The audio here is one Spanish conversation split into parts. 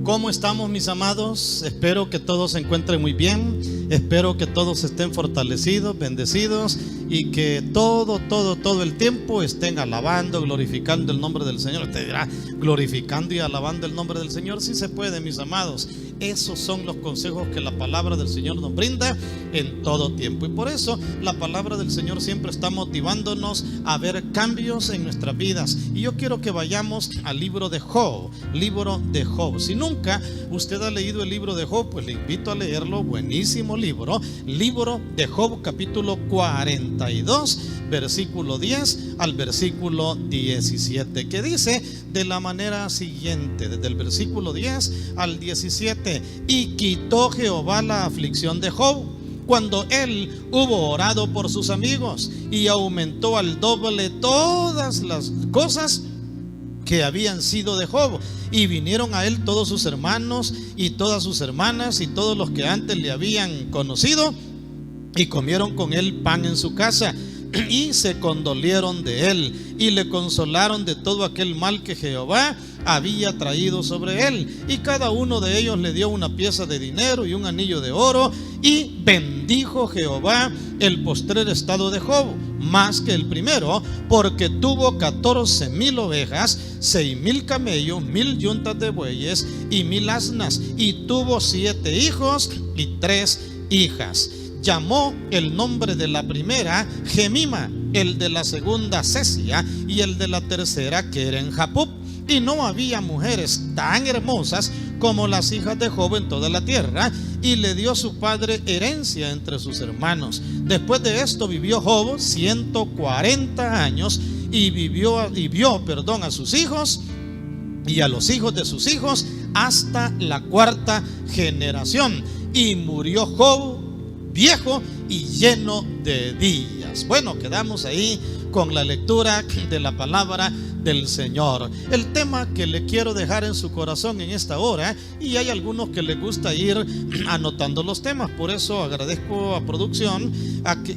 ¿Cómo estamos, mis amados? Espero que todos se encuentren muy bien. Espero que todos estén fortalecidos, bendecidos, y que todo el tiempo estén alabando, glorificando el nombre del Señor. Usted dirá, glorificando y alabando el nombre del Señor. Sí se puede, mis amados. Esos son los consejos que la palabra del Señor nos brinda en todo tiempo. Y por eso la palabra del Señor siempre está motivándonos a ver cambios en nuestras vidas. Y yo quiero que vayamos al libro de Job. Libro de Job. Si nunca usted ha leído el libro de Job, pues le invito a leerlo. Buenísimo libro. Libro de Job, capítulo 42, versículo 10 al versículo 17, que dice de la manera siguiente, desde el versículo 10 al 17: y quitó Jehová la aflicción de Job cuando él hubo orado por sus amigos, y aumentó al doble todas las cosas que habían sido de Job, y vinieron a él todos sus hermanos y todas sus hermanas y todos los que antes le habían conocido, y comieron con él pan en su casa, y se condolieron de él, y le consolaron de todo aquel mal que Jehová había traído sobre él. Y cada uno de ellos le dio una pieza de dinero y un anillo de oro, y bendijo Jehová el postrer estado de Job más que el primero, porque tuvo 14,000 ovejas, 6,000 camellos, 1,000 yuntas de bueyes y 1,000 asnas, y tuvo 7 hijos y 3 hijas. Llamó el nombre de la primera Gemima, el de la segunda Cesia, y el de la tercera Keren-Japub. Y no había mujeres tan hermosas como las hijas de Job en toda la tierra, y le dio su padre herencia entre sus hermanos. Después de esto vivió Job 140 años, y vio a sus hijos y a los hijos de sus hijos hasta la 4ª generación. Y murió Job viejo y lleno de días. Bueno, quedamos ahí con la lectura de la palabra del Señor. El tema que le quiero dejar en su corazón en esta hora, y hay algunos que les gusta ir anotando los temas, por eso agradezco a producción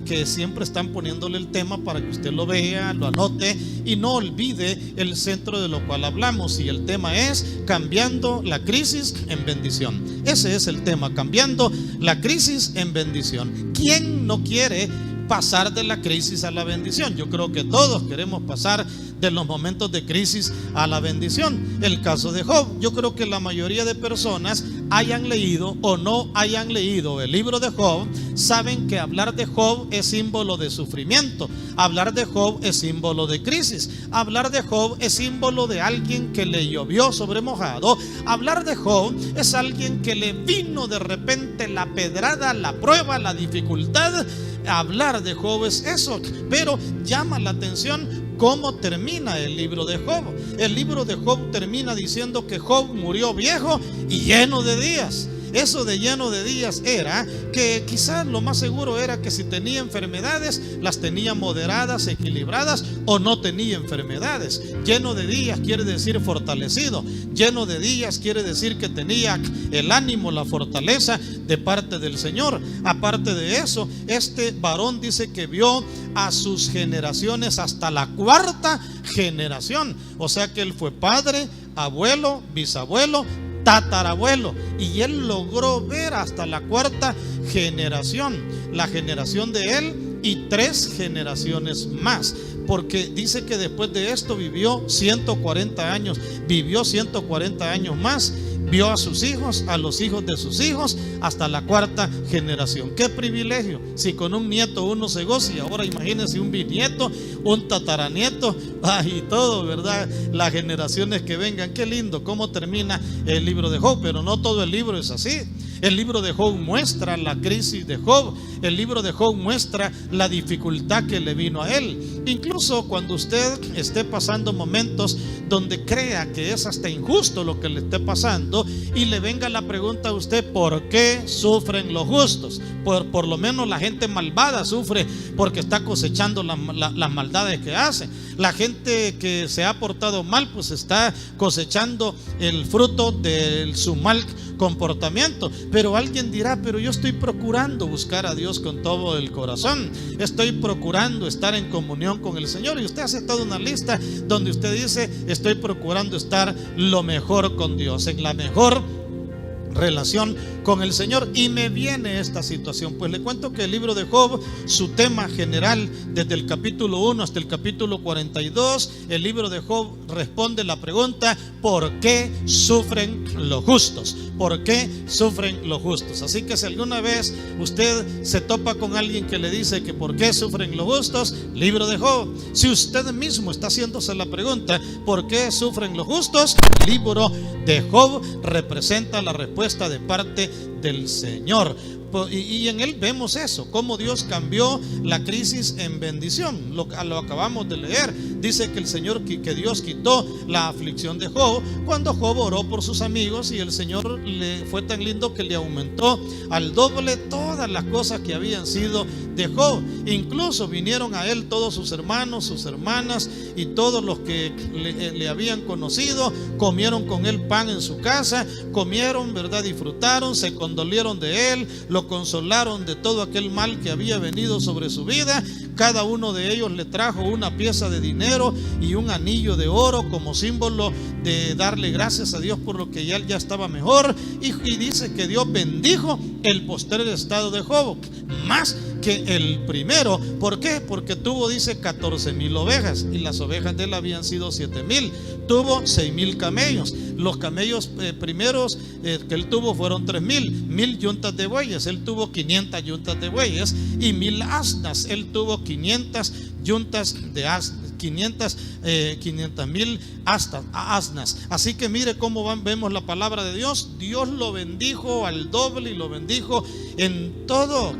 que siempre están poniéndole el tema para que usted lo vea, lo anote y no olvide el centro de lo cual hablamos, y el tema es cambiando la crisis en bendición. Ese es el tema, cambiando la crisis en bendición. ¿Quién no quiere pasar de la crisis a la bendición? Yo creo que todos queremos pasar de los momentos de crisis a la bendición. El caso de Job, yo creo que la mayoría de personas, hayan leído o no hayan leído el libro de Job, saben que hablar de Job es símbolo de sufrimiento. Hablar de Job es símbolo de crisis. Hablar de Job es símbolo de alguien que le llovió sobre mojado. Hablar de Job es alguien que le vino de repente la pedrada, la prueba, la dificultad. Hablar de Job es eso, pero llama la atención cómo termina el libro de Job. El libro de Job termina diciendo que Job murió viejo y lleno de días. Eso de lleno de días era que quizás lo más seguro era que si tenía enfermedades, las tenía moderadas, equilibradas, o no tenía enfermedades. Lleno de días quiere decir fortalecido. Lleno de días quiere decir que tenía el ánimo, la fortaleza de parte del Señor. Aparte de eso, este varón dice que vio a sus generaciones hasta la 4ª generación. O sea que él fue padre, abuelo, bisabuelo, tatarabuelo, y él logró ver hasta la 4ª generación, la generación de él y 3 generaciones más, porque dice que después de esto vivió 140 años, vivió 140 años más. Vio a sus hijos, a los hijos de sus hijos, hasta la 4ª generación. ¡Qué privilegio! Si con un nieto uno se goza, y ahora imagínense un bisnieto, un tataranieto, y todo, ¿verdad? Las generaciones que vengan. ¡Qué lindo! ¿Cómo termina el libro de Job? Pero no todo el libro es así. El libro de Job muestra la crisis de Job. El libro de Job muestra la dificultad que le vino a él. Incluso cuando usted esté pasando momentos donde crea que es hasta injusto lo que le esté pasando, y le venga la pregunta a usted: ¿por qué sufren los justos? Por lo menos la gente malvada sufre porque está cosechando las maldades que hace. La gente que se ha portado mal, pues está cosechando el fruto de su mal comportamiento. Pero alguien dirá: pero yo estoy procurando buscar a Dios con todo el corazón, estoy procurando estar en comunión con el Señor. Y usted hace toda una lista donde usted dice: estoy procurando estar lo mejor con Dios, en la mejor relación con el Señor. Y me viene esta situación, pues le cuento que el libro de Job, su tema general desde el capítulo 1 hasta el capítulo 42, el libro de Job responde la pregunta: ¿por qué sufren los justos? ¿Por qué sufren los justos? Así que si alguna vez usted se topa con alguien que le dice que ¿por qué sufren los justos? Libro de Job. Si usted mismo está haciéndose la pregunta ¿por qué sufren los justos? Libro de Job representa la respuesta de parte del Señor. Y en él vemos eso, cómo Dios cambió la crisis en bendición. Lo acabamos de leer. Dice que el Señor, que Dios quitó la aflicción de Job cuando Job oró por sus amigos, y el Señor le fue tan lindo que le aumentó al doble todas las cosas que habían sido de Job. Incluso vinieron a él todos sus hermanos, sus hermanas y todos los que le habían conocido, comieron con él pan en su casa, comieron, ¿verdad? Disfrutaron, se condolieron de él, lo consolaron de todo aquel mal que había venido sobre su vida. Cada uno de ellos le trajo una pieza de dinero y un anillo de oro como símbolo de darle gracias a Dios por lo que ya estaba mejor. Y dice que Dios bendijo el postrer estado de Job más que el primero. ¿Por qué? Porque tuvo, dice, 14,000 ovejas, y las ovejas de él habían sido 7,000. Tuvo 6,000 camellos. Los camellos primeros que él tuvo fueron 3,000. 1,000 yuntas de bueyes. Él tuvo 500 yuntas de bueyes, y 1,000 asnas. Él tuvo 500 yuntas de asnas. 500,000 asnas. Así que mire cómo vemos la palabra de Dios. Dios lo bendijo al doble y lo bendijo en todo.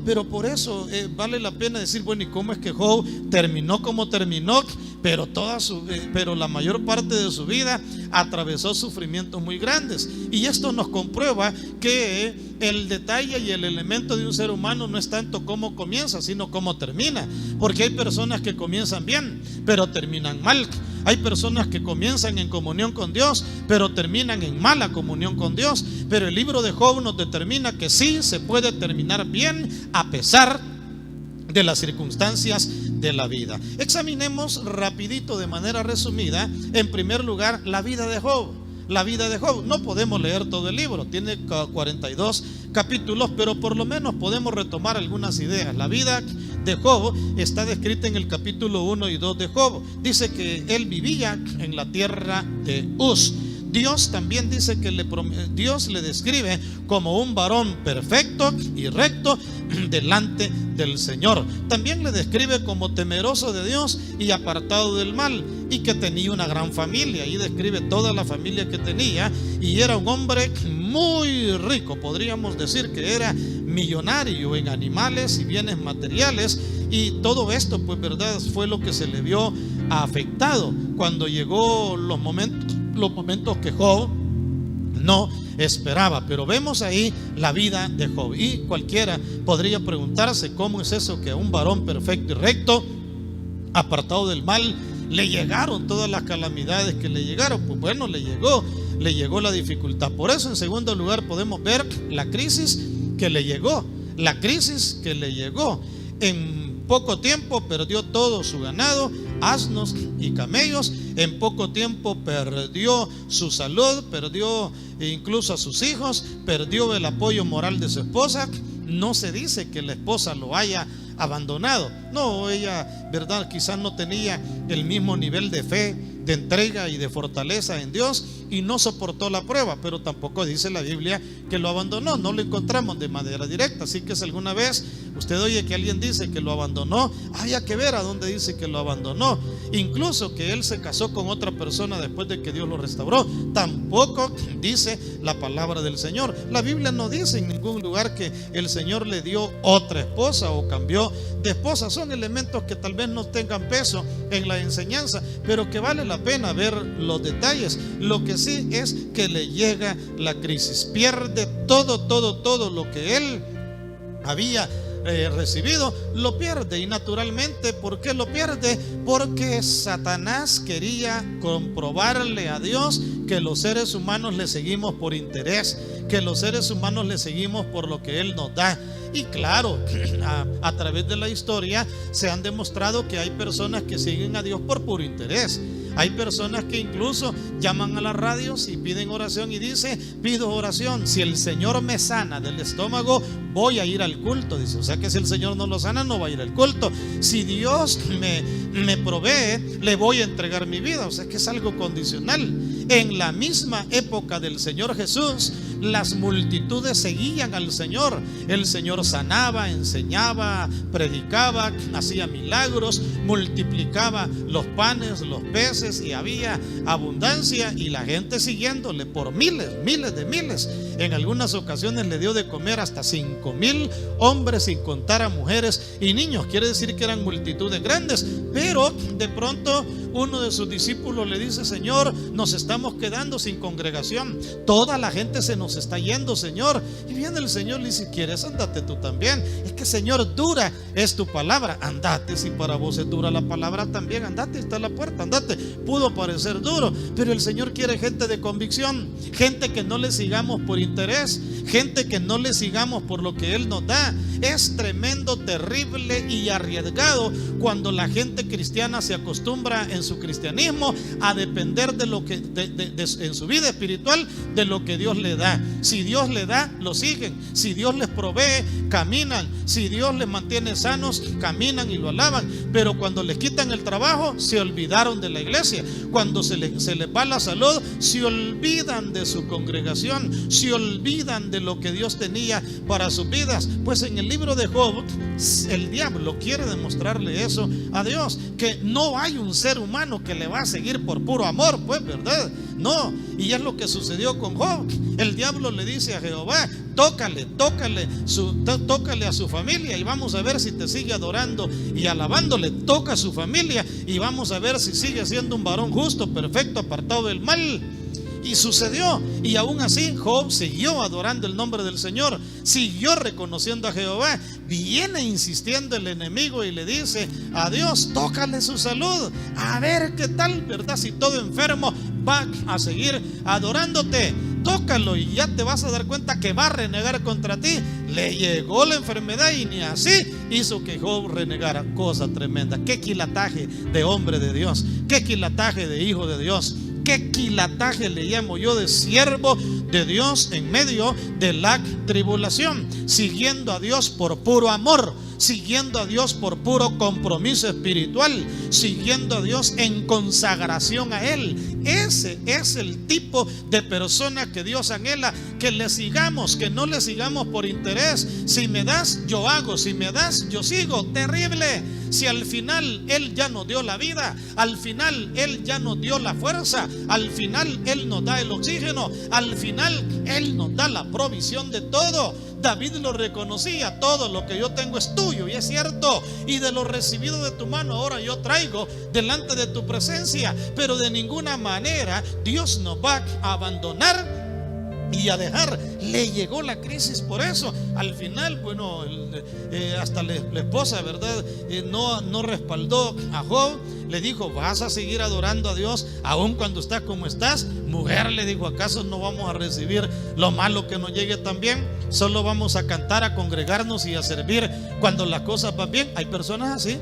Pero por eso vale la pena decir, bueno, ¿y cómo es que Job terminó como terminó? Pero la mayor parte de su vida atravesó sufrimientos muy grandes. Y esto nos comprueba que el detalle y el elemento de un ser humano no es tanto cómo comienza, sino cómo termina. Porque hay personas que comienzan bien, pero terminan mal. Hay personas que comienzan en comunión con Dios, pero terminan en mala comunión con Dios. Pero el libro de Job nos determina que sí se puede terminar bien a pesar de las circunstancias de la vida. Examinemos rapidito, de manera resumida, en primer lugar, la vida de Job. La vida de Job. No podemos leer todo el libro, tiene 42 capítulos, pero por lo menos podemos retomar algunas ideas. La vida de Job está descrita en el capítulo 1 y 2 de Job. Dice que él vivía en la tierra de Uz. Dios también dice que Dios le describe como un varón perfecto y recto delante del Señor. También le describe como temeroso de Dios y apartado del mal, y que tenía una gran familia. Y describe toda la familia que tenía, y era un hombre muy rico. Podríamos decir que era millonario en animales y bienes materiales. Y todo esto, pues, verdad, fue lo que se le vio afectado cuando llegó los momentos que Job no esperaba. Pero vemos ahí la vida de Job, y cualquiera podría preguntarse cómo es eso que a un varón perfecto y recto, apartado del mal, le llegaron todas las calamidades que le llegaron. Pues bueno, le llegó la dificultad. Por eso, en segundo lugar, podemos ver la crisis que le llegó. La crisis que le llegó. En poco tiempo perdió todo su ganado, asnos y camellos. En poco tiempo perdió su salud, perdió incluso a sus hijos, perdió el apoyo moral de su esposa. No se dice que la esposa lo haya abandonado. No, ella, verdad, quizás no tenía el mismo nivel de fe, de entrega y de fortaleza en Dios, y no soportó la prueba. Pero tampoco dice la Biblia que lo abandonó. No lo encontramos de manera directa. Así que si alguna vez usted oye que alguien dice que lo abandonó, haya que ver a dónde dice que lo abandonó. Incluso que él se casó con otra persona después de que Dios lo restauró, tampoco dice la palabra del Señor. La Biblia no dice en ningún lugar que el Señor le dio otra esposa o cambió de esposa. Son elementos que tal vez no tengan peso en la enseñanza, pero que vale la pena ver los detalles. Lo que sí es que le llega la crisis, pierde todo lo que él había recibido, lo pierde. Y naturalmente, ¿por qué lo pierde? Porque Satanás quería comprobarle a Dios que los seres humanos le seguimos por interés, que los seres humanos le seguimos por lo que Él nos da. Y claro, a través de la historia se han demostrado que hay personas que siguen a Dios por puro interés. Hay personas que incluso llaman a las radios y piden oración y dice: pido oración, si el Señor me sana del estómago, voy a ir al culto. Dice, o sea que si el Señor no lo sana, no va a ir al culto. Si Dios me provee, le voy a entregar mi vida. O sea que es algo condicional. En la misma época del Señor Jesús, las multitudes seguían al Señor. El Señor sanaba, enseñaba, predicaba, hacía milagros, multiplicaba los panes, los peces, y había abundancia, y la gente siguiéndole por miles de miles. En algunas ocasiones le dio de comer hasta 5,000 hombres, sin contar a mujeres y niños. Quiere decir que eran multitudes grandes. Pero de pronto uno de sus discípulos le dice: Señor, nos estamos quedando sin congregación, toda la gente se nos está yendo, Señor. Y viene el Señor y le dice: ¿quieres? Andate tú también. Es que, Señor, dura es tu palabra. Andate, si para vos es dura la palabra, también andate, está la puerta, andate. Pudo parecer duro, pero el Señor quiere gente de convicción, gente que no le sigamos por interés, gente que no le sigamos por lo que Él nos da. Es tremendo, terrible y arriesgado cuando la gente cristiana se acostumbra en su cristianismo a depender de lo que en su vida espiritual, de lo que Dios le da. Si Dios le da, lo siguen. Si Dios les provee, caminan. Si Dios les mantiene sanos, caminan y lo alaban. Pero cuando les quitan el trabajo, se olvidaron de la iglesia. Cuando se les va la salud, se olvidan de su congregación, se olvidan de lo que Dios tenía para sus vidas. Pues en el libro de Job, el diablo quiere demostrarle eso a Dios, que no hay un ser humano que le va a seguir por puro amor, pues, ¿verdad? No, y es lo que sucedió con Job. El diablo le dice a Jehová: tócale a su familia y vamos a ver si te sigue adorando y alabándole. Toca a su familia y vamos a ver si sigue siendo un varón justo, perfecto, apartado del mal. Y sucedió, y aún así Job siguió adorando el nombre del Señor, siguió reconociendo a Jehová. Viene insistiendo el enemigo y le dice a Dios: tócale su salud, a ver qué tal, ¿verdad? Si todo enfermo va a seguir adorándote, tócalo y ya te vas a dar cuenta que va a renegar contra ti. Le llegó la enfermedad y ni así hizo que Job renegara. Cosa tremenda. Qué quilataje de hombre de Dios, qué quilataje de hijo de Dios, qué quilataje le llamo yo de siervo de Dios en medio de la tribulación, siguiendo a Dios por puro amor, siguiendo a Dios por puro compromiso espiritual, siguiendo a Dios en consagración a Él. Ese es el tipo de persona que Dios anhela que le sigamos, que no le sigamos por interés. Si me das, yo hago; si me das, yo sigo. Terrible. Si al final Él ya nos dio la vida, al final Él ya nos dio la fuerza, al final Él nos da el oxígeno, al final Él nos da la provisión de todo. David lo reconocía: todo lo que yo tengo es tuyo, y es cierto, y de lo recibido de tu mano ahora yo traigo delante de tu presencia. Pero de ninguna manera Dios nos va a abandonar y a dejar. Le llegó la crisis por eso. Al final, bueno, hasta la esposa, ¿verdad? No respaldó a Job. Le dijo: vas a seguir adorando a Dios aun cuando estás como estás. Mujer, le dijo, ¿acaso no vamos a recibir lo malo que nos llegue también? Solo vamos a cantar, a congregarnos y a servir cuando las cosas van bien. Hay personas así.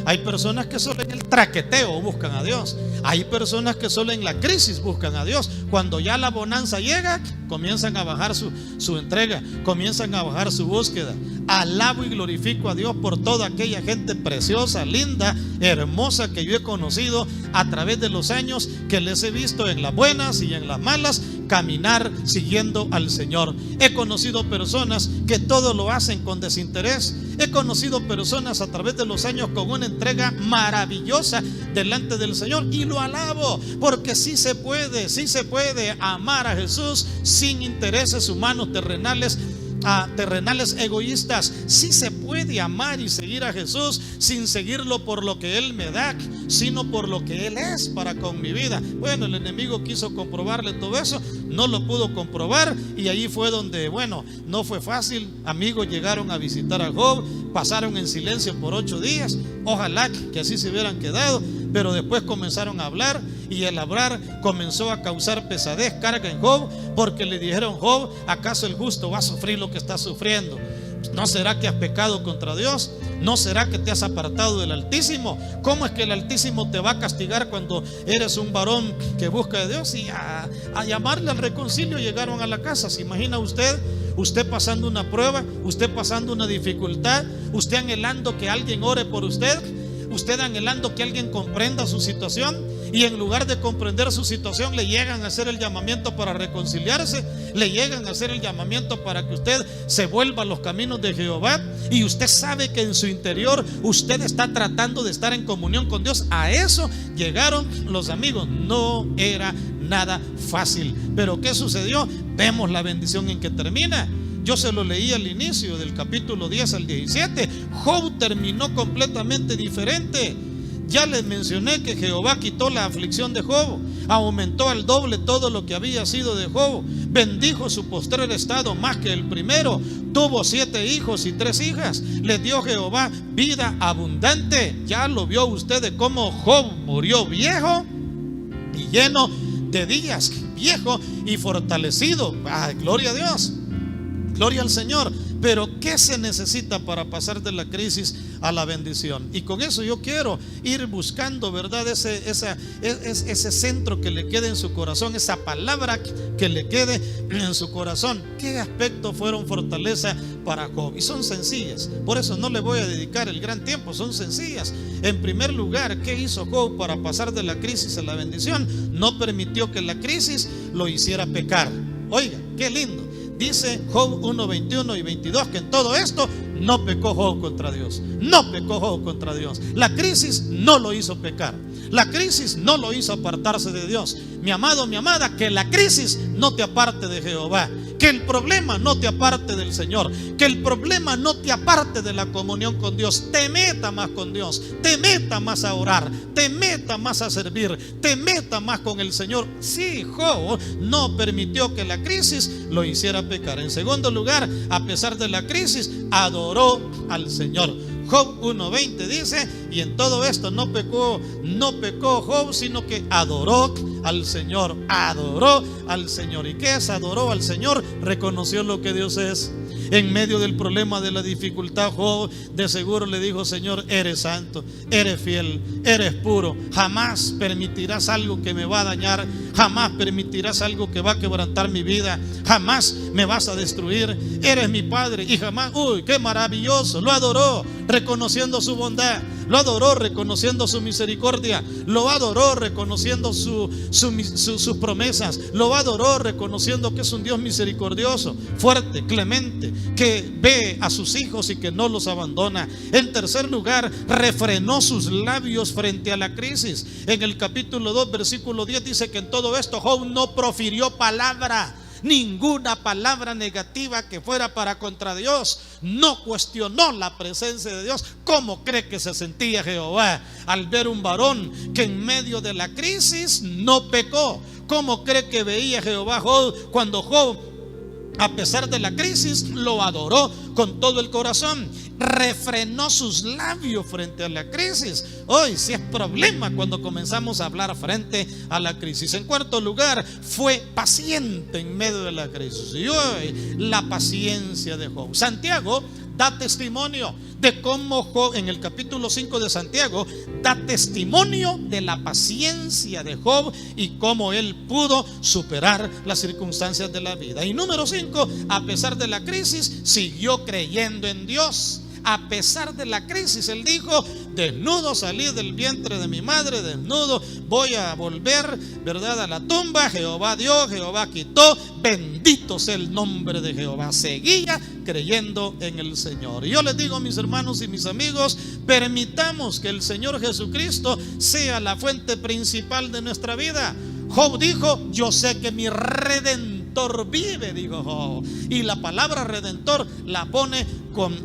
Hay personas que solo en el traqueteo buscan a Dios. Hay personas que solo en la crisis buscan a Dios. Cuando ya la bonanza llega, comienzan a bajar su entrega, comienzan a bajar su búsqueda. Alabo y glorifico a Dios por toda aquella gente preciosa, linda, hermosa que yo he conocido a través de los años, que les he visto en las buenas y en las malas caminar siguiendo al Señor. He conocido personas que todo lo hacen con desinterés. He conocido personas a través de los años con una entrega maravillosa delante del Señor, y lo alabo porque sí se puede amar a Jesús sin intereses humanos terrenales egoístas. Sí se puede amar y seguir a Jesús sin seguirlo por lo que Él me da, sino por lo que Él es para con mi vida. Bueno, el enemigo quiso comprobarle todo eso, no lo pudo comprobar, y ahí fue donde, bueno, no fue fácil. Amigos llegaron a visitar a Job, pasaron en silencio por 8 días. Ojalá que así se hubieran quedado, pero después comenzaron a hablar, y el hablar comenzó a causar pesadez, carga en Job, porque le dijeron: Job, ¿acaso el justo va a sufrir lo que está sufriendo? ¿No será que has pecado contra Dios? ¿No será que te has apartado del Altísimo? ¿Cómo es que el Altísimo te va a castigar cuando eres un varón que busca de Dios? Y a llamarle al reconcilio llegaron a la casa. ¿Se imagina usted pasando una prueba, usted pasando una dificultad, usted anhelando que alguien ore por usted, usted anhelando que alguien comprenda su situación? Y en lugar de comprender su situación, le llegan a hacer el llamamiento para reconciliarse, le llegan a hacer el llamamiento para que usted se vuelva a los caminos de Jehová. Y usted sabe que en su interior usted está tratando de estar en comunión con Dios. A eso llegaron los amigos. No era nada fácil. Pero ¿qué sucedió? Vemos la bendición en que termina. Yo se lo leí al inicio del capítulo 10 al 17. Job terminó completamente diferente. Ya les mencioné que Jehová quitó la aflicción de Job, aumentó al doble todo lo que había sido de Job, bendijo su postrer estado más que el primero, tuvo 7 hijos y 3 hijas, le dio Jehová vida abundante. Ya lo vio usted de cómo Job murió viejo y lleno de días, viejo y fortalecido. Gloria a Dios, gloria al Señor. Pero ¿qué se necesita para pasar de la crisis a la bendición? Y con eso yo quiero ir buscando, ¿verdad? Ese centro que le quede en su corazón, esa palabra que le quede en su corazón. ¿Qué aspectos fueron fortaleza para Job? Y son sencillas, por eso no le voy a dedicar el gran tiempo, son sencillas. En primer lugar, ¿qué hizo Job para pasar de la crisis a la bendición? No permitió que la crisis lo hiciera pecar. Oiga, qué lindo. Dice Job 1, 21 y 22 que en todo esto no pecó Job contra Dios. No pecó Job contra Dios. La crisis no lo hizo pecar. La crisis no lo hizo apartarse de Dios. Mi amado, mi amada, que la crisis no te aparte de Jehová. Que el problema no te aparte del Señor. Que el problema no te aparte de la comunión con Dios. Te meta más con Dios. Te meta más a orar. Te meta más a servir. Te meta más con el Señor. Sí, Job no permitió que la crisis lo hiciera pecar. En segundo lugar, a pesar de la crisis, adoró al Señor. Job 1:20 dice: y en todo esto no pecó Job, sino que adoró al Señor. Adoró al Señor. ¿Y qué es? Adoró al Señor. Reconoció lo que Dios es. En medio del problema, de la dificultad, Job de seguro le dijo: Señor, eres santo, eres fiel, eres puro. Jamás permitirás algo que me va a dañar. Jamás permitirás algo que va a quebrantar mi vida. Jamás me vas a destruir. Eres mi Padre y jamás. Uy, qué maravilloso. Lo adoró reconociendo su bondad. Lo adoró reconociendo su misericordia. Lo adoró reconociendo sus promesas. Lo adoró reconociendo que es un Dios misericordioso, fuerte, clemente, que ve a sus hijos y que no los abandona. En tercer lugar, refrenó sus labios frente a la crisis. En el capítulo 2, versículo 10 dice que en todo esto Job no profirió palabra, ninguna palabra negativa que fuera para contra Dios. No cuestionó la presencia de Dios. ¿Cómo cree que se sentía Jehová al ver un varón que en medio de la crisis no pecó? ¿Cómo cree que veía Jehová Job cuando Job, a pesar de la crisis, lo adoró con todo el corazón? Refrenó sus labios frente a la crisis. Hoy sí es problema cuando comenzamos a hablar frente a la crisis. En cuarto lugar, fue paciente en medio de la crisis. Y hoy la paciencia de Job. Santiago da testimonio de cómo Job, en el capítulo 5 de Santiago, da testimonio de la paciencia de Job y cómo él pudo superar las circunstancias de la vida. Y número 5, a pesar de la crisis, siguió creyendo en Dios. A pesar de la crisis, él dijo: desnudo salí del vientre de mi madre, desnudo voy a volver, ¿verdad?, a la tumba. Jehová dio, Jehová quitó, bendito sea el nombre de Jehová. Seguía creyendo en el Señor. Y yo les digo, mis hermanos y mis amigos, permitamos que el Señor Jesucristo sea la fuente principal de nuestra vida. Job dijo: yo sé que mi Redentor vive, dijo Job. Y la palabra redentor la pone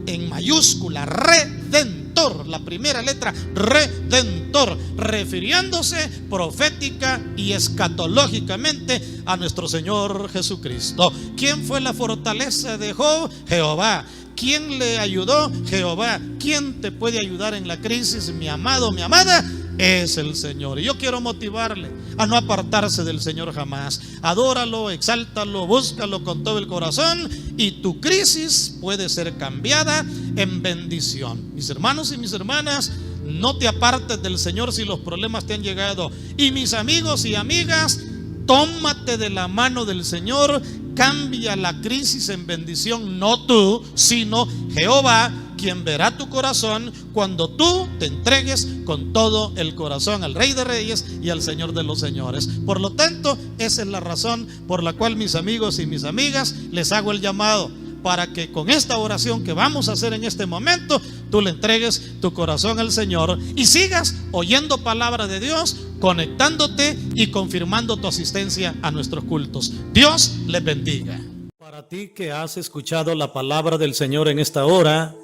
en mayúscula, redentor, la primera letra, redentor, refiriéndose profética y escatológicamente a nuestro Señor Jesucristo. ¿Quién fue la fortaleza de Job? Jehová. ¿Quién le ayudó? Jehová. ¿Quién te puede ayudar en la crisis, mi amado, mi amada? es el Señor. Y yo quiero motivarle a no apartarse del Señor jamás. Adóralo, exáltalo, búscalo con todo el corazón y tu crisis puede ser cambiada en bendición. Mis hermanos y mis hermanas, no te apartes del Señor si los problemas te han llegado. Y mis amigos y amigas, tómate de la mano del Señor. Cambia la crisis en bendición, no tú, sino Jehová, quien verá tu corazón cuando tú te entregues con todo el corazón al Rey de Reyes y al Señor de los Señores. Por lo tanto, esa es la razón por la cual, mis amigos y mis amigas, les hago el llamado para que con esta oración que vamos a hacer en este momento, tú le entregues tu corazón al Señor y sigas oyendo palabra de Dios, conectándote y confirmando tu asistencia a nuestros cultos. Dios les bendiga. Para ti que has escuchado la palabra del Señor en esta hora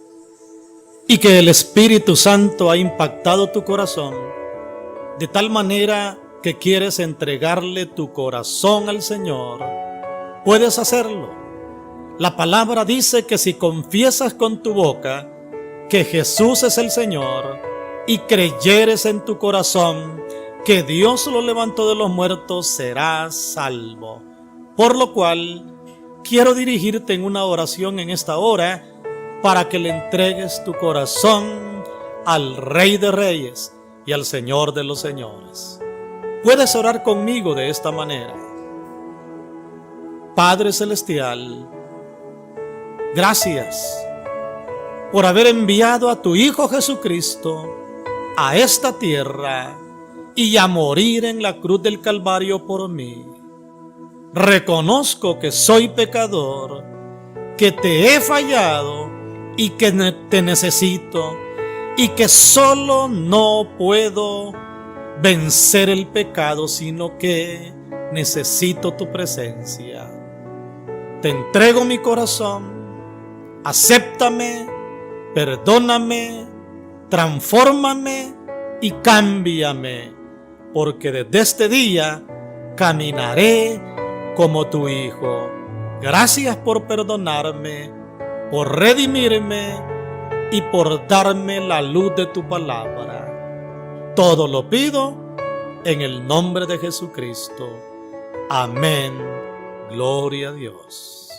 y que el Espíritu Santo ha impactado tu corazón de tal manera que quieres entregarle tu corazón al Señor, puedes hacerlo. La palabra dice que si confiesas con tu boca que Jesús es el Señor y creyeres en tu corazón que Dios lo levantó de los muertos, serás salvo. Por lo cual, quiero dirigirte en una oración en esta hora para que le entregues tu corazón al Rey de Reyes y al Señor de los Señores. Puedes orar conmigo de esta manera. Padre Celestial, gracias por haber enviado a tu Hijo Jesucristo a esta tierra y a morir en la cruz del Calvario por mí. Reconozco que soy pecador, que te he fallado y que te necesito y que solo no puedo vencer el pecado, sino que necesito tu presencia. Te entrego mi corazón. Acéptame, perdóname, transfórmame y cámbiame, porque desde este día caminaré como tu Hijo. Gracias por perdonarme, por redimirme y por darme la luz de tu palabra. Todo lo pido en el nombre de Jesucristo. Amén. Gloria a Dios.